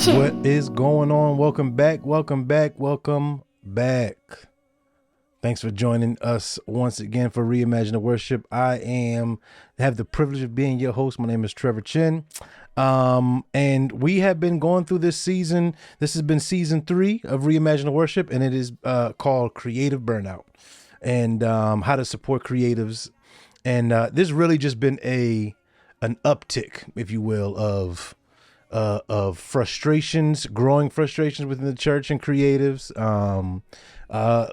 What is going on? Welcome back. Thanks for joining us once again for Reimagining Worship. I have the privilege of being your host. My name is Trevor Chin. And we have been going through this season. This has been season 3 of Reimagining Worship, and it is called Creative Burnout and how to support creatives. And this really just been an uptick, if you will, of frustrations, growing frustrations within the church and creatives,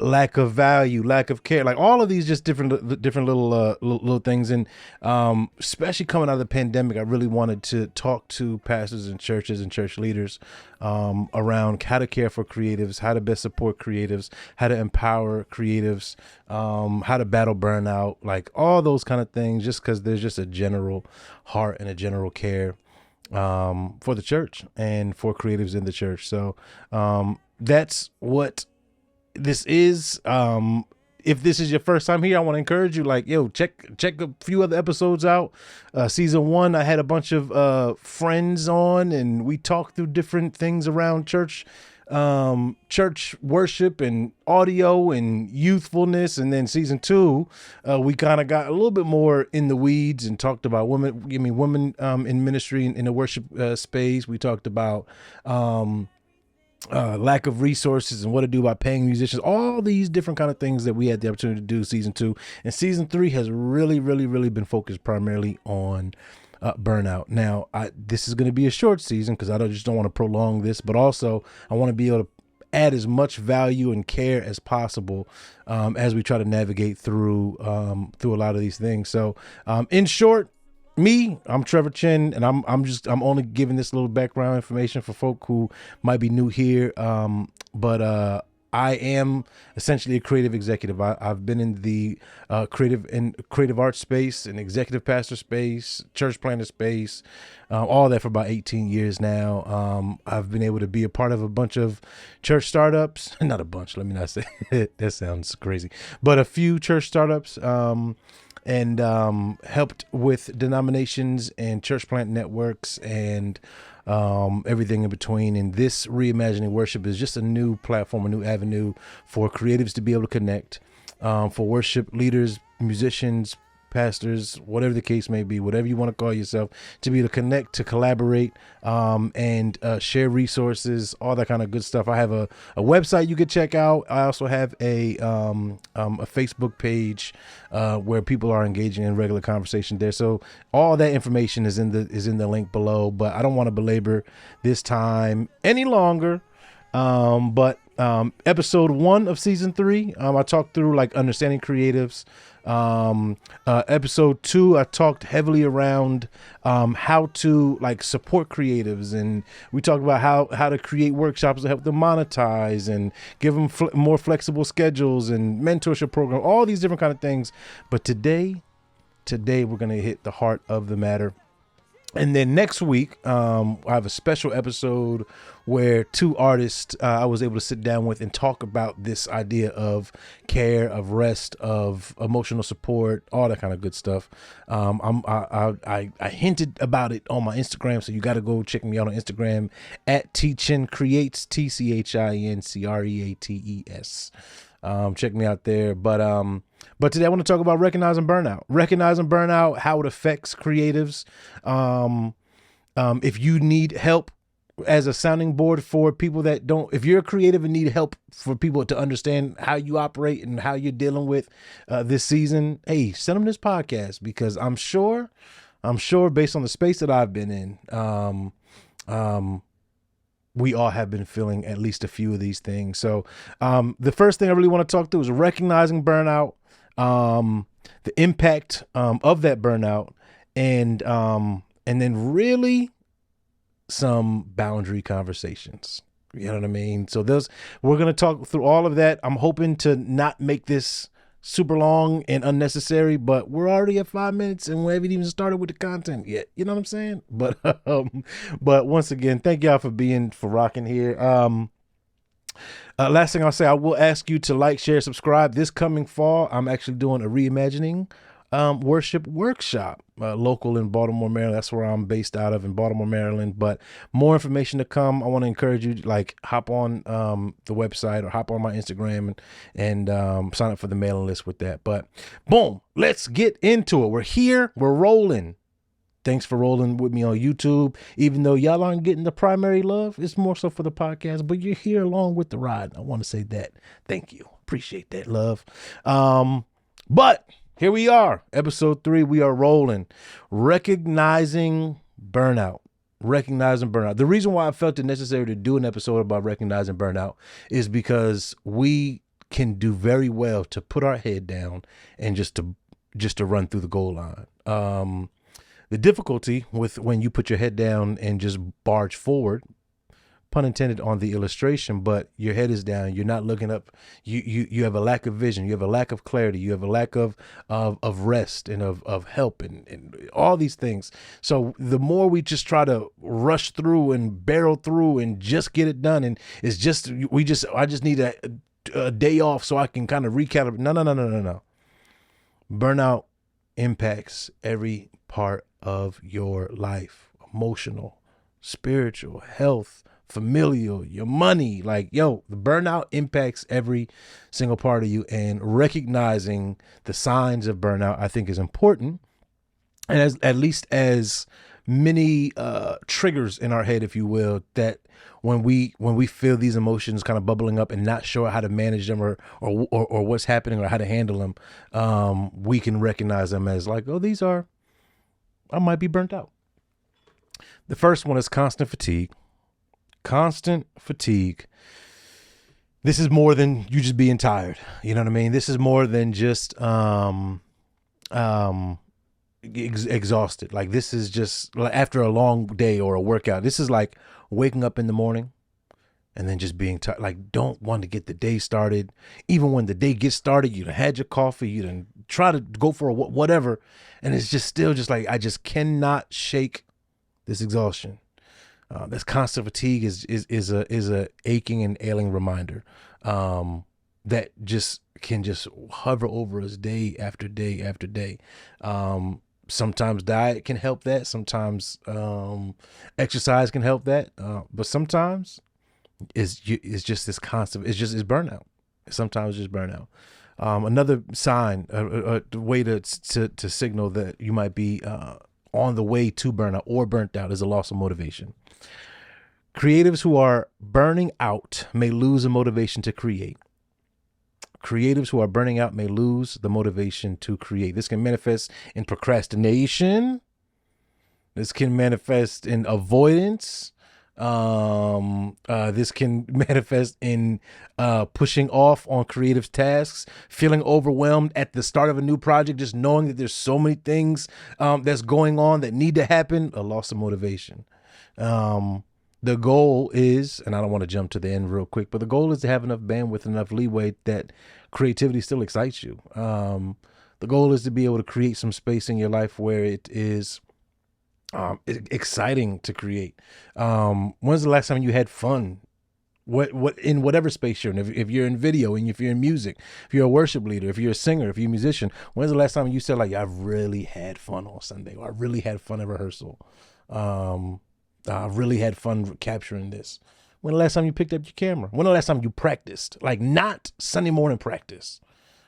lack of value, lack of care, like all of these just different little things. And especially coming out of the pandemic, I really wanted to talk to pastors and churches and church leaders around how to care for creatives, how to best support creatives, how to empower creatives, how to battle burnout, like all those kind of things, just because there's just a general heart and a general care for the church and for creatives in the church. So that's what this is. If this is your first time here, I want to encourage you, like, check a few other episodes out. Season 1, I had a bunch of friends on, and we talked through different things around church worship and audio and youthfulness. And then season 2, we kind of got a little bit more in the weeds and talked about women in ministry in the worship space. We talked about lack of resources and what to do about paying musicians, all these different kind of things that we had the opportunity to do season 2. And season 3 has really been focused primarily on burnout. Now, this is going to be a short season because I just don't want to prolong this, but also I want to be able to add as much value and care as possible as we try to navigate through a lot of these things. So in short, I'm Trevor Chin, and I'm only giving this little background information for folk who might be new here. But I am essentially a creative executive. I've been in the creative arts space and executive pastor space, church planter space, all that for about 18 years now. I've been able to be a part of a bunch of church startups, not a bunch, let me not say that sounds crazy, but a few church startups, and helped with denominations and church plant networks and everything in between. And this Reimagining Worship is just a new platform, a new avenue for creatives to be able to connect, for worship leaders, musicians, pastors, whatever the case may be, whatever you want to call yourself, to be able to connect, to collaborate, and share resources, all that kind of good stuff. I have a website you could check out. I also have a Facebook page where people are engaging in regular conversation there. So all that information is in the link below. But I don't want to belabor this time any longer. But episode 1 of season 3, I talked through like understanding creatives. Episode 2, I talked heavily around how to like support creatives, and we talked about how to create workshops to help them monetize and give them more flexible schedules and mentorship program, all these different kind of things. But today we're going to hit the heart of the matter. And then next week, I have a special episode where 2 artists I was able to sit down with and talk about this idea of care, of rest, of emotional support, all that kind of good stuff. I hinted about it on my Instagram, so you got to go check me out on Instagram at tchincreates, TCHINCREATES. Check me out there. But today I want to talk about recognizing burnout, how it affects creatives. If you need help as a sounding board for people that don't, if you're a creative and need help for people to understand how you operate and how you're dealing with this season, hey, send them this podcast, because I'm sure based on the space that I've been in, we all have been feeling at least a few of these things. So the first thing I really want to talk through is recognizing burnout, the impact of that burnout, and then really some boundary conversations. You know what I mean? So we're going to talk through all of that. I'm hoping to not make this super long and unnecessary, but we're already at 5 minutes and we haven't even started with the content yet. You know what I'm saying? But once again, thank y'all for rocking here. Last thing I'll say, I will ask you to like, share, subscribe. This coming fall, I'm actually doing a reimagining worship workshop, local in Baltimore, Maryland. That's where I'm based out of, in Baltimore, Maryland. But more information to come. I want to encourage you to hop on the website or hop on my Instagram and sign up for the mailing list with that. But boom, let's get into it. We're here. We're rolling. Thanks for rolling with me on YouTube. Even though y'all aren't getting the primary love, it's more so for the podcast, but you're here along with the ride. I want to say that. Thank you. Appreciate that love. But here we are, episode 3. We are rolling. Recognizing burnout. Recognizing burnout. The reason why I felt it necessary to do an episode about recognizing burnout is because we can do very well to put our head down and just to run through the goal line. The difficulty with when you put your head down and just barge forward, pun intended on the illustration, but your head is down, you're not looking up, you have a lack of vision, you have a lack of clarity, you have a lack of rest and of help and all these things. So the more we just try to rush through and barrel through and just get it done, and it's just I just need a day off so I can kind of recalibrate. No. Burnout impacts every part of your life: emotional, spiritual, health, familial, your money. The burnout impacts every single part of you, and recognizing the signs of burnout, I think, is important. And at least as many triggers in our head, if you will, that when we feel these emotions kind of bubbling up and not sure how to manage them or what's happening or how to handle them, we can recognize them as I might be burnt out. The first one is constant fatigue. Constant fatigue. This is more than you just being tired. You know what I mean? This is more than just exhausted. This is just after a long day or a workout. This is like waking up in the morning and then just being tired. Don't want to get the day started. Even when the day gets started, you done had your coffee, you done try to go for whatever, and it's just still just I just cannot shake this exhaustion. This constant fatigue is a aching and ailing reminder that just can just hover over us day after day after day. Sometimes diet can help that. Sometimes exercise can help that. But sometimes it's just this constant. It's burnout. Sometimes it's just burnout. Another sign, a way to signal that you might be on the way to burnout or burnt out, is a loss of motivation. Creatives who are burning out may lose the motivation to create. Creatives who are burning out may lose the motivation to create. This can manifest in procrastination. This can manifest in avoidance. This can manifest in pushing off on creative tasks, feeling overwhelmed at the start of a new project, just knowing that there's so many things that's going on that need to happen, a loss of motivation. The goal is, and I don't want to jump to the end real quick, but the goal is to have enough bandwidth, enough leeway that creativity still excites you. The goal is to be able to create some space in your life where it is exciting to create. When's the last time you had fun? What in whatever space you're in, if you're in video and if you're in music, if you're a worship leader, if you're a singer, if you're a musician, when's the last time you said I've really had fun on Sunday, or I really had fun at rehearsal? I really had fun capturing this. When the last time you picked up your camera? When the last time you practiced? Not Sunday morning practice,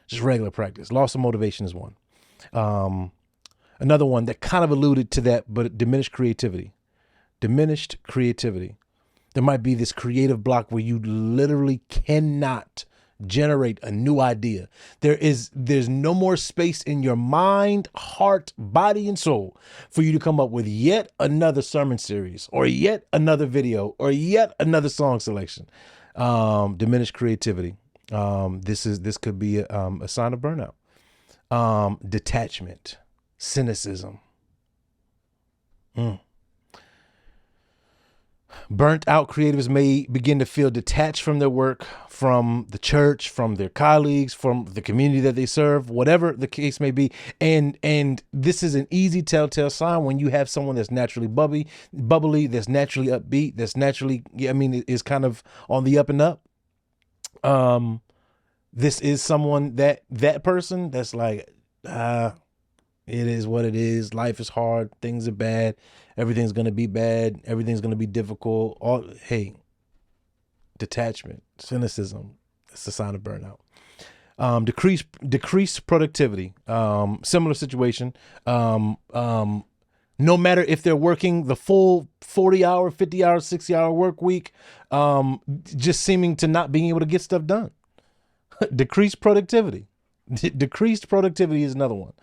just regular practice. Loss of motivation is one. Another one that kind of alluded to that, but diminished creativity. Diminished creativity. There might be this creative block where you literally cannot generate a new idea. There's no more space in your mind, heart, body, and soul for you to come up with yet another sermon series or yet another video or yet another song selection. Diminished creativity. This could be a sign of burnout. Detachment, cynicism. Burnt out creatives may begin to feel detached from their work, from the church, from their colleagues, from the community that they serve, whatever the case may be. And this is an easy telltale sign when you have someone that's naturally bubbly, that's naturally upbeat, that's naturally, is kind of on the up and up. This is someone that person that's It is what it is. Life is hard. Things are bad. Everything's going to be bad. Everything's going to be difficult. Hey, detachment, cynicism. It's a sign of burnout. Decreased productivity. Similar situation. No matter if they're working the full 40-hour, 50-hour, 60-hour work week, just seeming to not being able to get stuff done. Decreased productivity. Decreased productivity is another one.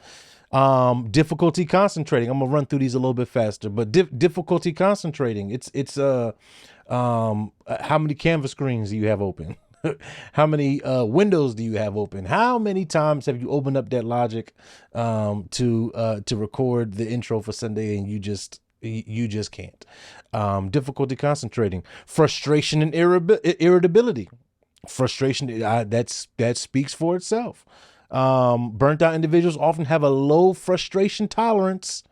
Difficulty concentrating. I'm gonna run through these a little bit faster, but difficulty concentrating. It's how many canvas screens do you have open? How many windows do you have open? How many times have you opened up that Logic to record the intro for Sunday and you just can't? Difficulty concentrating, frustration and irritability. Frustration, that speaks for itself. Burnt out individuals often have a low frustration tolerance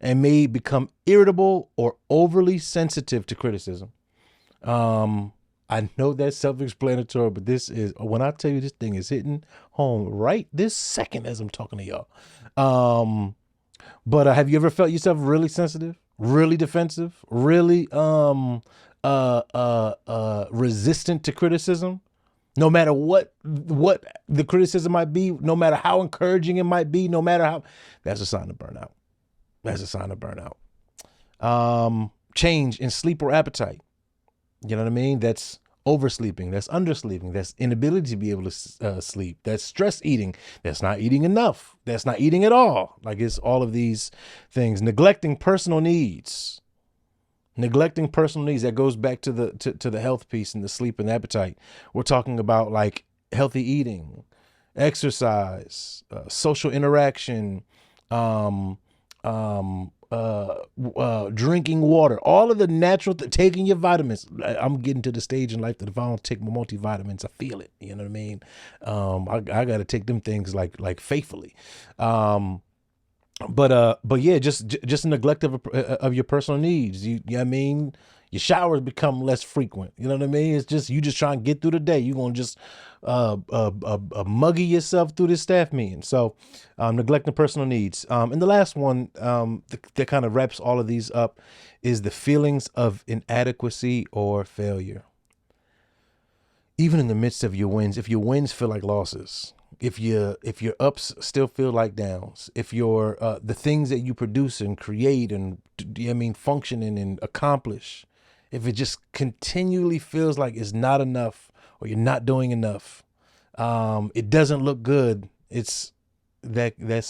and may become irritable or overly sensitive to criticism. I know that's self-explanatory, but this is, when I tell you this thing is hitting home right this second as I'm talking to y'all. But have you ever felt yourself really sensitive, really defensive, really resistant to criticism? No matter what the criticism might be, no matter how encouraging it might be, no matter how, that's a sign of burnout. That's a sign of burnout. Change in sleep or appetite. You know what I mean? That's oversleeping. That's undersleeping. That's inability to be able to sleep. That's stress eating. That's not eating enough. That's not eating at all. Like, it's all of these things. Neglecting personal needs. Neglecting personal needs. That goes back to the health piece and the sleep and appetite. We're talking about like healthy eating, exercise, social interaction, drinking water, all of the natural, taking your vitamins. I'm getting to the stage in life that if I don't take my multivitamins, I feel it. You know what I mean? I got to take them things like faithfully. But yeah, just a neglect of your personal needs. You know what I mean? Your showers become less frequent. You know what I mean? It's just, you just trying to get through the day. You're going to just muggy yourself through this staff meeting. So neglecting personal needs. And the last one that kind of wraps all of these up is the feelings of inadequacy or failure. Even in the midst of your wins, if your wins feel like losses, if your ups still feel like downs, if your the things that you produce and create and functioning and accomplish, if it just continually feels like it's not enough or you're not doing enough, it doesn't look good. That's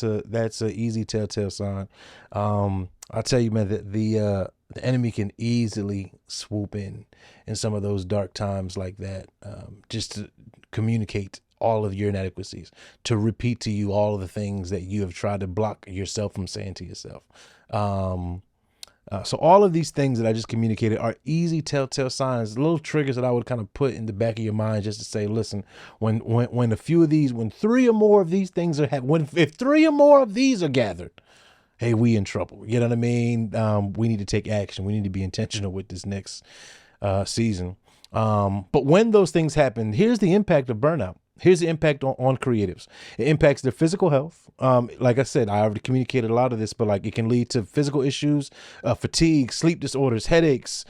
a easy telltale sign. I'll tell you, man, that the enemy can easily swoop in some of those dark times like that, just to communicate all of your inadequacies, to repeat to you all of the things that you have tried to block yourself from saying to yourself. So all of these things that I just communicated are easy telltale signs, little triggers that I would kind of put in the back of your mind just to say, listen, when a few of these, when three or more of these things are if three or more of these are gathered, hey, we in trouble. You know what I mean? We need to take action. We need to be intentional with this next season. But when those things happen, here's the impact of burnout. Here's the impact on creatives. It impacts their physical health. Like I said, I already communicated a lot of this, but like it can lead to physical issues, fatigue, sleep disorders, headaches,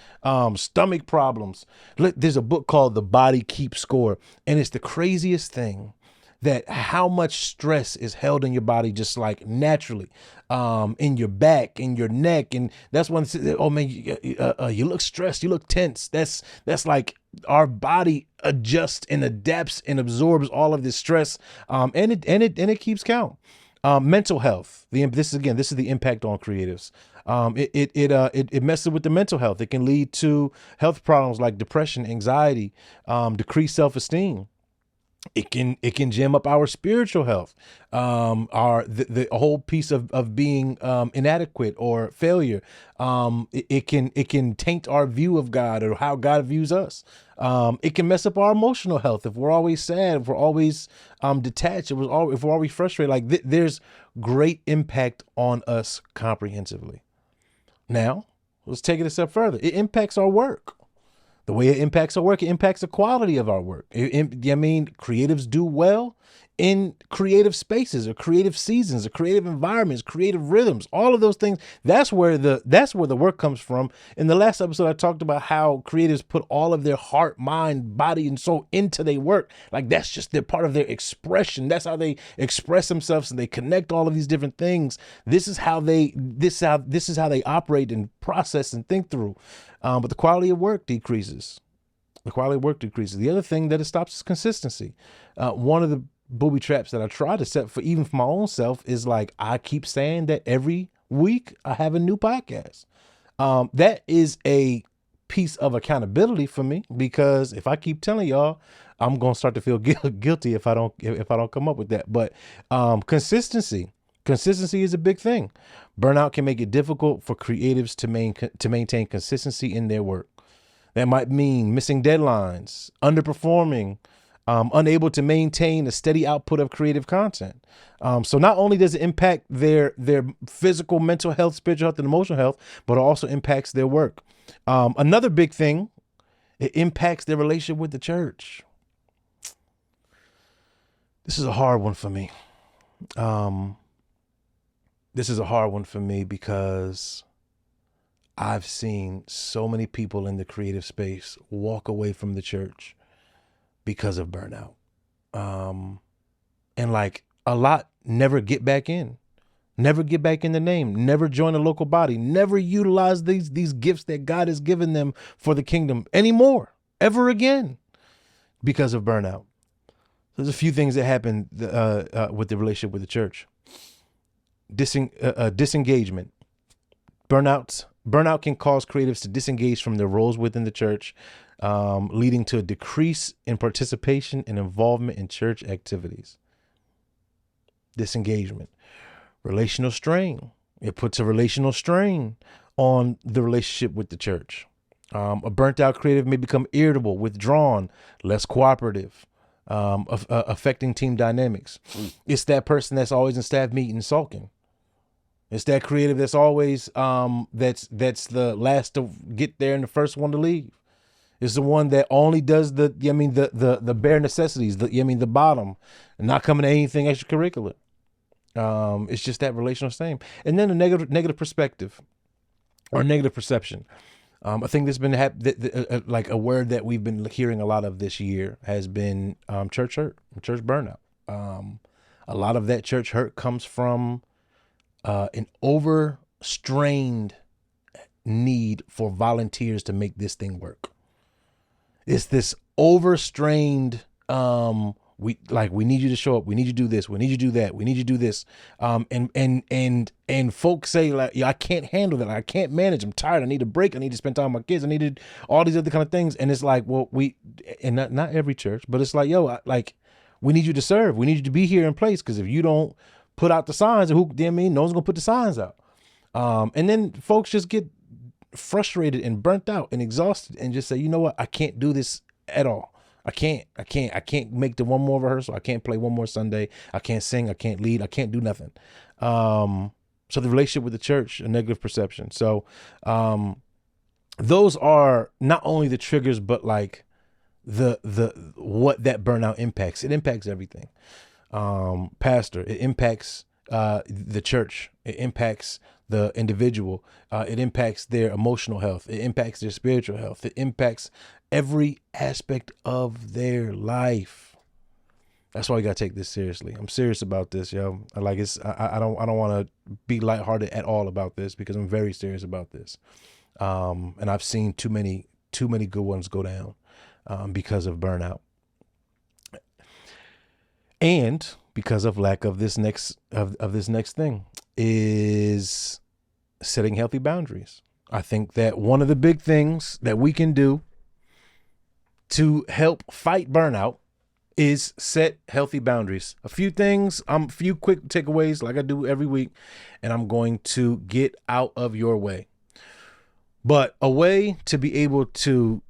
stomach problems. There's a book called The Body Keeps Score, and it's the craziest thing that how much stress is held in your body just like naturally, in your back, in your neck. And that's when, oh man, you look stressed, you look tense. That's like our body adjusts and adapts and absorbs all of this stress. And it keeps count. Mental health. This is the impact on creatives. It messes with the mental health. It can lead to health problems like depression, anxiety, decreased self-esteem. It can jam up our spiritual health, the whole piece of being inadequate or failure. It can taint our view of God or how God views us. It can mess up our emotional health if we're always sad, if we're always detached, if we're always frustrated. Like there's great impact on us comprehensively. Now let's take it a step further. It impacts our work. The way it impacts our work, it impacts the quality of our work. Creatives do well in creative spaces or creative seasons or creative environments, creative rhythms, all of those things. That's where the work comes from. In the last episode, I talked about how creatives put all of their heart, mind, body, and soul into their work. Like that's just their part of their expression. That's how they express themselves, and they connect all of these different things. This is how they operate and process and think through. But the quality of work decreases. The quality of work decreases. The other thing that it stops is consistency. One of the booby traps that I try to set for my own self is like, I keep saying that every week I have a new podcast. That is a piece of accountability for me, because if I keep telling y'all, I'm going to start to feel guilty if I don't come up with that. But consistency is a big thing. Burnout can make it difficult for creatives to maintain consistency in their work. That might mean missing deadlines, underperforming, unable to maintain a steady output of creative content. So not only does it impact their physical, mental health, spiritual health, and emotional health, but it also impacts their work. Another big thing, it impacts their relationship with the church. This is a hard one for me. Because I've seen so many people in the creative space walk away from the church because of burnout. And like a lot never get back in the name, never join a local body, never utilize these gifts that God has given them for the kingdom anymore, ever again, because of burnout. There's a few things that happen with the relationship with the church. Disengagement. Burnout can cause creatives to disengage from their roles within the church, leading to a decrease in participation and involvement in church activities. Disengagement. Relational strain. It puts a relational strain on the relationship with the church. A burnt out creative may become irritable, withdrawn, less cooperative, affecting team dynamics. It's that person that's always in staff meeting sulking. It's that creative that's always that's the last to get there and the first one to leave. It's the one that only does the bare necessities, the bottom, and not coming to anything extracurricular. It's just that relational same. And then a negative perspective or negative perception. I think there's been like a word that we've been hearing a lot of this year has been church hurt, church burnout. A lot of that church hurt comes from an overstrained need for volunteers to make this thing work. It's this overstrained, we need you to show up. We need you to do this. We need you to do that. We need you to do this. And folks say like, yeah, I can't handle that. I can't manage. I'm tired. I need a break. I need to spend time with my kids. I needed all these other kind of things. And it's like, well, not every church, but it's like, yo, we need you to serve. We need you to be here in place. Cause if you don't put out the signs, no one's gonna put the signs out. And then folks just get frustrated and burnt out and exhausted and just say, you know what? I can't do this at all. I can't make the one more rehearsal. I can't play one more Sunday. I can't sing. I can't lead. I can't do nothing. So the relationship with the church, a negative perception. So, those are not only the triggers, but like what that burnout impacts. It impacts everything. Pastor, it impacts, the church. It impacts the individual. It impacts their emotional health. It impacts their spiritual health. It impacts every aspect of their life. That's why you gotta take this seriously. I'm serious about this, yo. I don't want to be lighthearted at all about this because I'm very serious about this. And I've seen too many good ones go down, because of burnout. And because of lack of this next thing is setting healthy boundaries. I think that one of the big things that we can do to help fight burnout is set healthy boundaries. A few things, a few quick takeaways like I do every week, and I'm going to get out of your way. But a way to be able to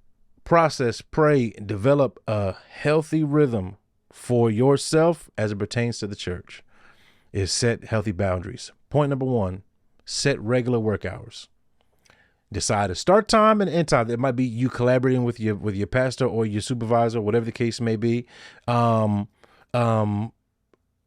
process, pray, and develop a healthy rhythm for yourself as it pertains to the church is set healthy boundaries. Point number 1, set regular work hours. Decide a start time and end time. It might be you collaborating with your pastor or your supervisor, whatever the case may be.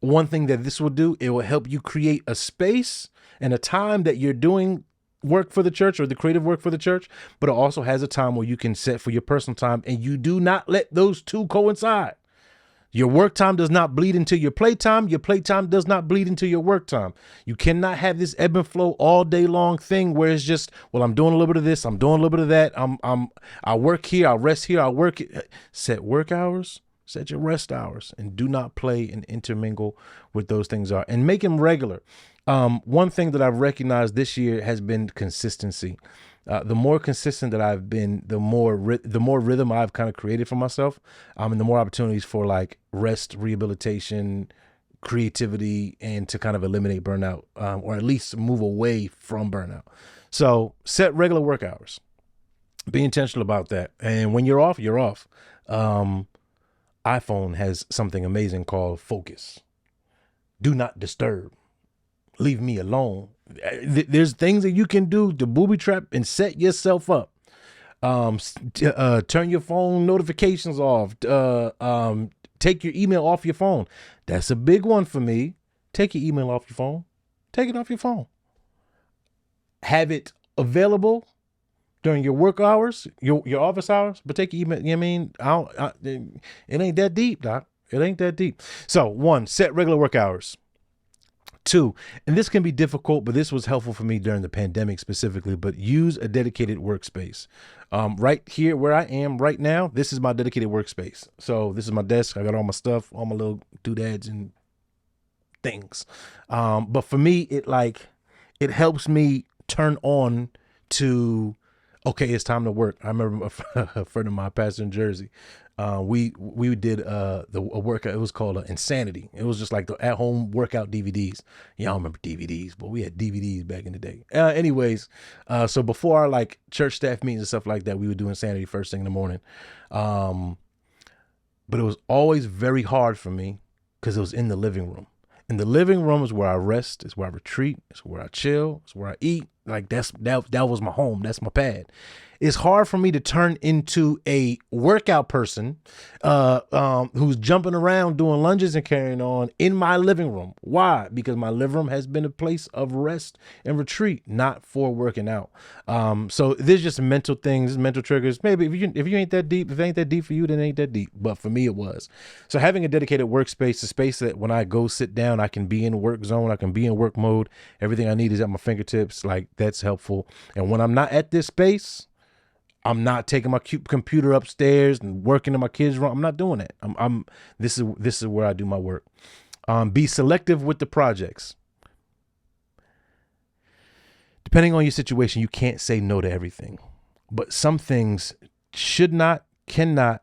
one thing that this will do, it will help you create a space and a time that you're doing work for the church or the creative work for the church, but it also has a time where you can set for your personal time, and you do not let those two coincide. Your work time does not bleed into your playtime. Your playtime does not bleed into your work time. You cannot have this ebb and flow all day long thing where it's just, well, I'm doing a little bit of this, I'm doing a little bit of that. I work here, I rest here, I work. Set work hours, set your rest hours, and do not play and intermingle with those things are, and make them regular. One thing that I've recognized this year has been consistency. The more consistent that I've been, the more rhythm I've kind of created for myself, and the more opportunities for like rest, rehabilitation, creativity, and to kind of eliminate burnout, or at least move away from burnout. So set regular work hours. Be intentional about that. And when you're off, you're off. iPhone has something amazing called focus. Do not disturb. Leave me alone. There's things that you can do to booby trap and set yourself up. Turn your phone notifications off. Take your email off your phone. That's a big one for me. Take your email off your phone. Take it off your phone. Have it available during your work hours, your office hours, but take your email. You know what I mean? It ain't that deep, Doc. It ain't that deep. So 1, set regular work hours. 2, and this can be difficult, but this was helpful for me during the pandemic specifically, but use a dedicated workspace. Right here where I am right now, this is my dedicated workspace. So this is my desk. I got all my stuff, all my little doodads and things. But for me, it helps me turn on to, okay, it's time to work. I remember a friend of mine, pastor in Jersey. We did a workout. It was called Insanity. It was just like the at-home workout DVDs. Y'all remember DVDs, but we had DVDs back in the day. Anyways, so before our like church staff meetings and stuff like that, we would do Insanity first thing in the morning. But it was always very hard for me because it was in the living room. In the living room is where I rest, is where I retreat, is where I chill, is where I eat. Like that was my home. That's my pad. It's hard for me to turn into a workout person who's jumping around doing lunges and carrying on in my living room. Why? Because my living room has been a place of rest and retreat, not for working out. So there's just mental things, mental triggers. Maybe if you ain't that deep, if it ain't that deep for you, then it ain't that deep. But for me, it was. So having a dedicated workspace, a space that when I go sit down, I can be in work zone, I can be in work mode. Everything I need is at my fingertips. Like that's helpful. And when I'm not at this space, I'm not taking my computer upstairs and working in my kids' room. I'm not doing that. This is where I do my work. Be selective with the projects. Depending on your situation, you can't say no to everything, but some things cannot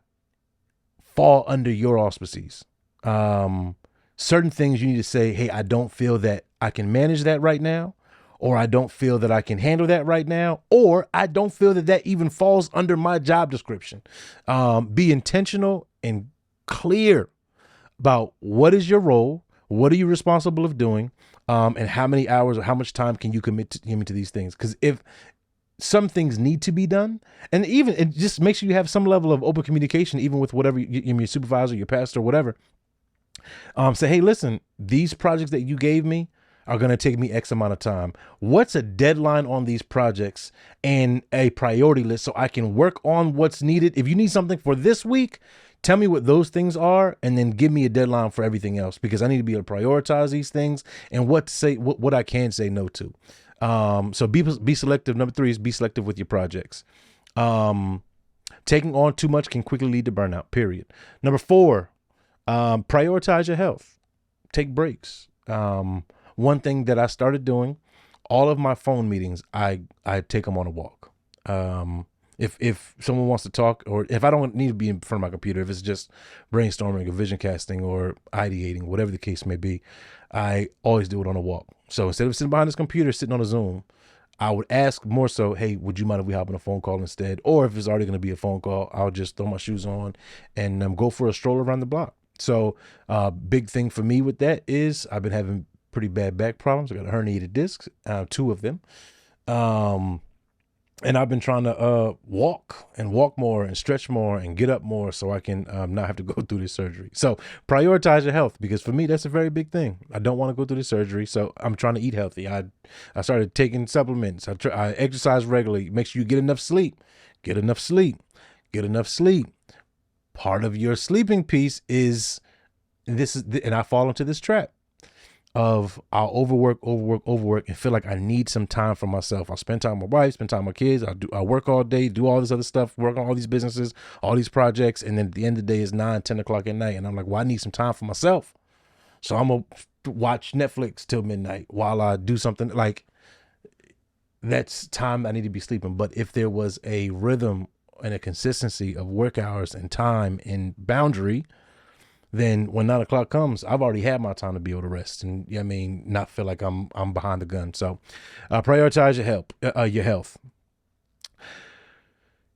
fall under your auspices. Certain things you need to say, hey, I don't feel that I can manage that right now. Or I don't feel that I can handle that right now, or I don't feel that even falls under my job description. Be intentional and clear about what is your role, what are you responsible of doing, and how many hours or how much time can you commit to these things. Because if some things need to be done, and even it just makes sure you have some level of open communication, even with whatever your supervisor, your pastor, whatever. Say, hey, listen, these projects that you gave me are going to take me X amount of time. What's a deadline on these projects and a priority list so I can work on what's needed? If you need something for this week, tell me what those things are and then give me a deadline for everything else, because I need to be able to prioritize these things and what I can say no to. So be selective. Number 3 is be selective with your projects. Taking on too much can quickly lead to burnout, period. Number 4, prioritize your health. Take breaks. One thing that I started doing, all of my phone meetings, I take them on a walk. If someone wants to talk, or if I don't need to be in front of my computer, if it's just brainstorming or vision casting or ideating, whatever the case may be, I always do it on a walk. So instead of sitting behind this computer, sitting on a Zoom, I would ask more so, hey, would you mind if we hop on a phone call instead? Or if it's already going to be a phone call, I'll just throw my shoes on and go for a stroll around the block. So big thing for me with that is I've been having pretty bad back problems. I got a herniated disc, 2 of them. And I've been trying to walk more and stretch more and get up more so I can not have to go through this surgery. So prioritize your health, because for me, that's a very big thing. I don't want to go through this surgery. So I'm trying to eat healthy. I started taking supplements. I exercise regularly. Make sure you get enough sleep. Get enough sleep. Get enough sleep. Part of your sleeping piece is and I fall into this trap of I'll overwork, and feel like I need some time for myself. I'll spend time with my wife, spend time with my kids. I work all day, do all this other stuff, work on all these businesses, all these projects. And then at the end of the day is 9-10 o'clock at night. And I'm like, well, I need some time for myself. So I'm going to watch Netflix till midnight while I do something. Like, that's time I need to be sleeping. But if there was a rhythm and a consistency of work hours and time and boundary, then when 9 o'clock comes, I've already had my time to be able to rest and not feel like I'm behind the gun. So prioritize your health.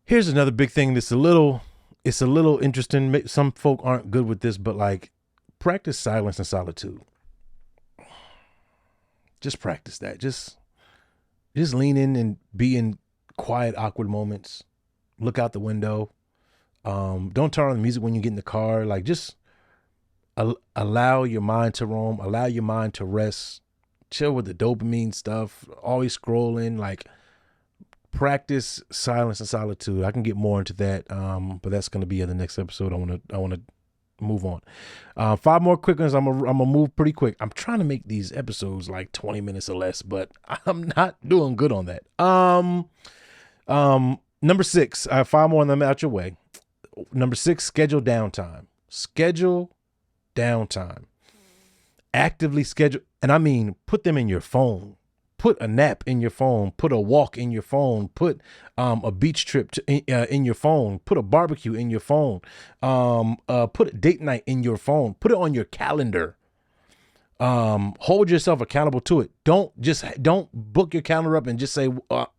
Here's another big thing that's a little interesting. Some folk aren't good with this, but like, practice silence and solitude. Just practice that. Just lean in and be in quiet, awkward moments. Look out the window. Don't turn on the music when you get in the car. Like, just allow your mind to roam, allow your mind to rest, chill with the dopamine stuff, always scrolling. Like, practice silence and solitude. I can get more into that, but that's going to be in the next episode. I want to move on. 5 more quick ones. I'm gonna move pretty quick. I'm trying to make these episodes like 20 minutes or less, but I'm not doing good on that. Number 6, I have 5 more of them out your way. Number 6, schedule downtime. Schedule downtime. Actively schedule, and I mean, put them in your phone. Put a nap in your phone. Put a walk in your phone. Put a beach trip in your phone. Put a barbecue in your phone. Put a date night in your phone. Put it on your calendar. Hold yourself accountable to it. Don't book your calendar up and just say,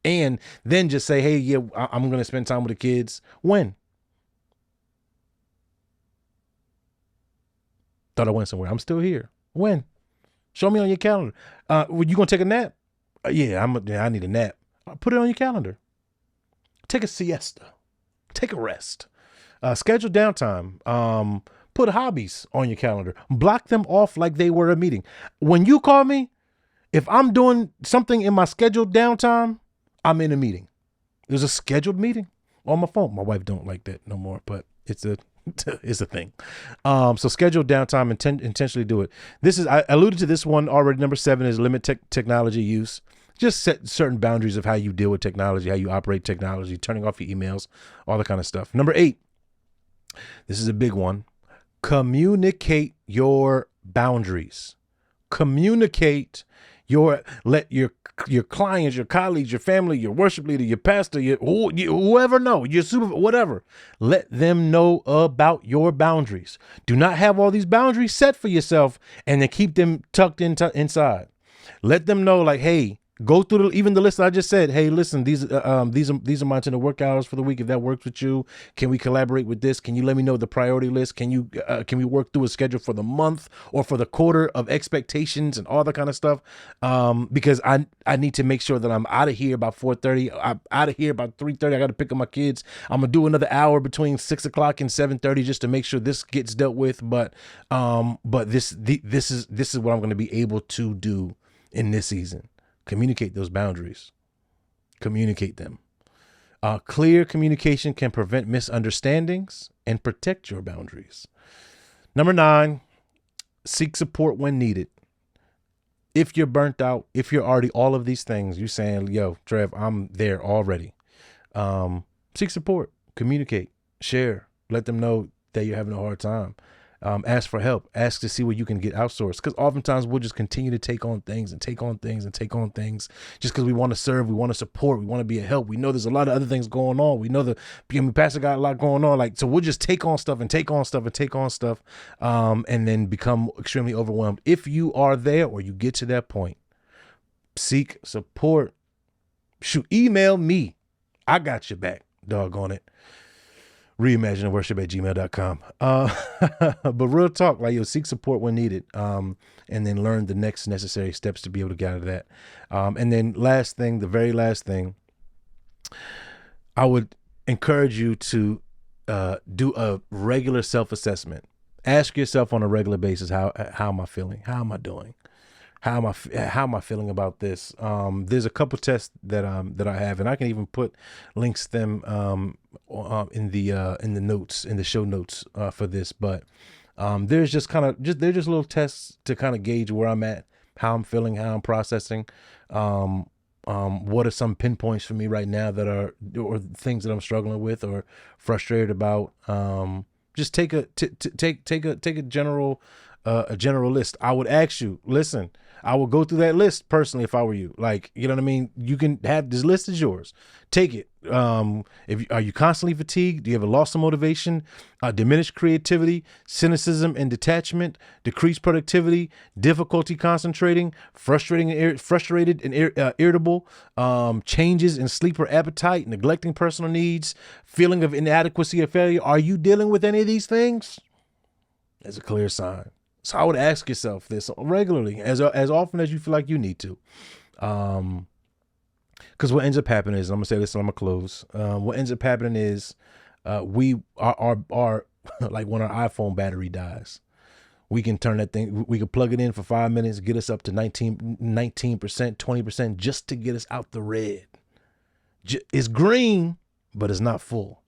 and then just say, hey, yeah, I'm going to spend time with the kids. When? Thought I went somewhere. I'm still here. When? Show me on your calendar. You gonna take a nap? Yeah, I need a nap. Put it on your calendar. Take a siesta. Take a rest. Schedule downtime. Put hobbies on your calendar. Block them off like they were a meeting. When you call me, if I'm doing something in my scheduled downtime, I'm in a meeting. There's a scheduled meeting on my phone. My wife don't like that no more, but it's a thing. So schedule downtime and intentionally do it. I alluded to this one already. Number 7 is limit technology use. Just set certain boundaries of how you deal with technology, how you operate technology, turning off your emails, all that kind of stuff. Number 8, this is a big one. Communicate your boundaries. Communicate let your clients, your colleagues, your family, your worship leader, your pastor, whoever know, your whatever. Let them know about your boundaries. Do not have all these boundaries set for yourself and then keep them tucked inside. Let them know, like, hey, go through even the list that I just said. Hey, listen, these are my intended work hours for the week. If that works with you, can we collaborate with this? Can you let me know the priority list? Can we work through a schedule for the month or for the quarter of expectations and all that kind of stuff? Because I need to make sure that I'm out of here by 4:30. I'm out of here by 3:30. I got to pick up my kids. I'm gonna do another hour between 6 o'clock and 7:30 just to make sure this gets dealt with. But this is what I'm going to be able to do in this season. Communicate those boundaries. Communicate them. Clear communication can prevent misunderstandings and protect your boundaries. Number 9, seek support when needed. If you're burnt out, if you're already all of these things, you're saying, yo, Trev, I'm there already. Seek support, communicate, share, let them know that you're having a hard time. Ask for help, ask to see what you can get outsourced. Because oftentimes we'll just continue to take on things just because we want to serve, we want to support, we want to be a help. We know there's a lot of other things going on. We know pastor got a lot going on. So we'll just take on stuff and then become extremely overwhelmed. If you are there or you get to that point, seek support. Email me. I got your back, doggone it. Reimagining Worship at gmail.com. But real talk, like, seek support when needed. And then learn the next necessary steps to be able to get out of that. And then the very last thing, I would encourage you to do a regular self-assessment. Ask yourself on a regular basis, how am I feeling? How am I doing? How am I feeling about this? There's a couple tests that I have, and I can even put links to them in the notes, in the show notes for this. But there's just they're just little tests to kind of gauge where I'm at, how I'm feeling, how I'm processing. What are some pinpoints for me right now that are, or things that I'm struggling with or frustrated about? Just take a general list. I would ask you, listen, I would go through that list personally if I were you. Like, you know what I mean? You can have, this list is yours. Take it. Are you constantly fatigued? Do you have a loss of motivation, diminished creativity, cynicism and detachment, decreased productivity, difficulty concentrating, frustrated and irritable, changes in sleep or appetite, neglecting personal needs, feeling of inadequacy or failure? Are you dealing with any of these things? That's a clear sign. So I would ask yourself this regularly, as often as you feel like you need to. Because what ends up happening is, I'm gonna say this and I'm gonna close. What ends up happening is, we are like when our iPhone battery dies, we can turn that thing, we can plug it in for 5 minutes, get us up to 19%, 20%, just to get us out the red. It's green, but it's not full.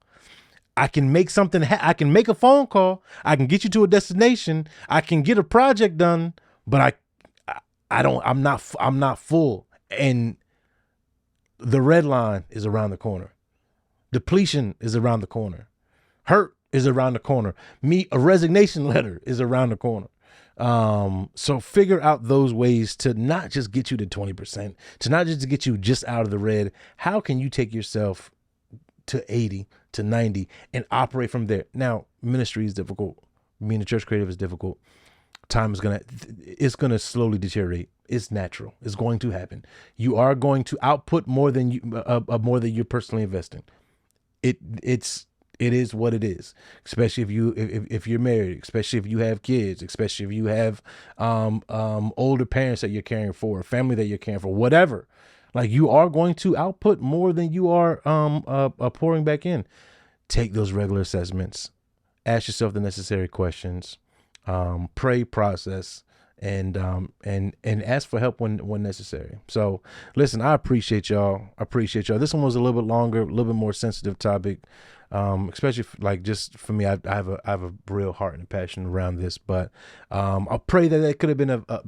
I can make something, I can make a phone call, I can get you to a destination, I can get a project done, but I'm not full. And the red line is around the corner. Depletion is around the corner. Hurt is around the corner. A resignation letter is around the corner. So figure out those ways to not just get you to 20%, to not just get you just out of the red. How can you take yourself to 80 to 90 and operate from there? Now, ministry is difficult. Being a church creative is difficult. It's gonna slowly deteriorate. It's natural. It's going to happen. You are going to output more than you're personally investing. It is what it is. Especially if you're married, especially if you have kids, especially if you have older parents that you're caring for, family that you're caring for, whatever. Like, you are going to output more than you are pouring back in. Take those regular assessments. Ask yourself the necessary questions. Pray, process, and ask for help when necessary. So listen, I appreciate y'all. This one was a little bit longer, a little bit more sensitive topic. Especially just for me, I have a real heart and passion around this, but I pray that could have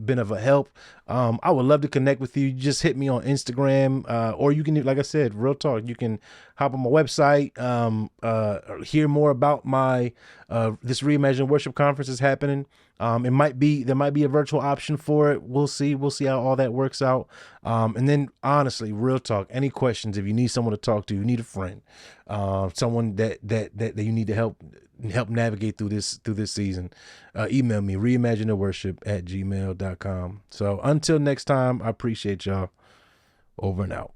been of a help. I would love to connect with you. Just hit me on Instagram, or you can, like I said, real talk, you can hop on my website, hear more about my this Reimagining Worship Conference is happening. There might be a virtual option for it. We'll see how all that works out. And then, honestly, real talk, any questions, if you need someone to talk to, you need a friend, someone that you need to help navigate through this season, email me, reimaginingworship@gmail.com. So until next time, I appreciate y'all. Over and out.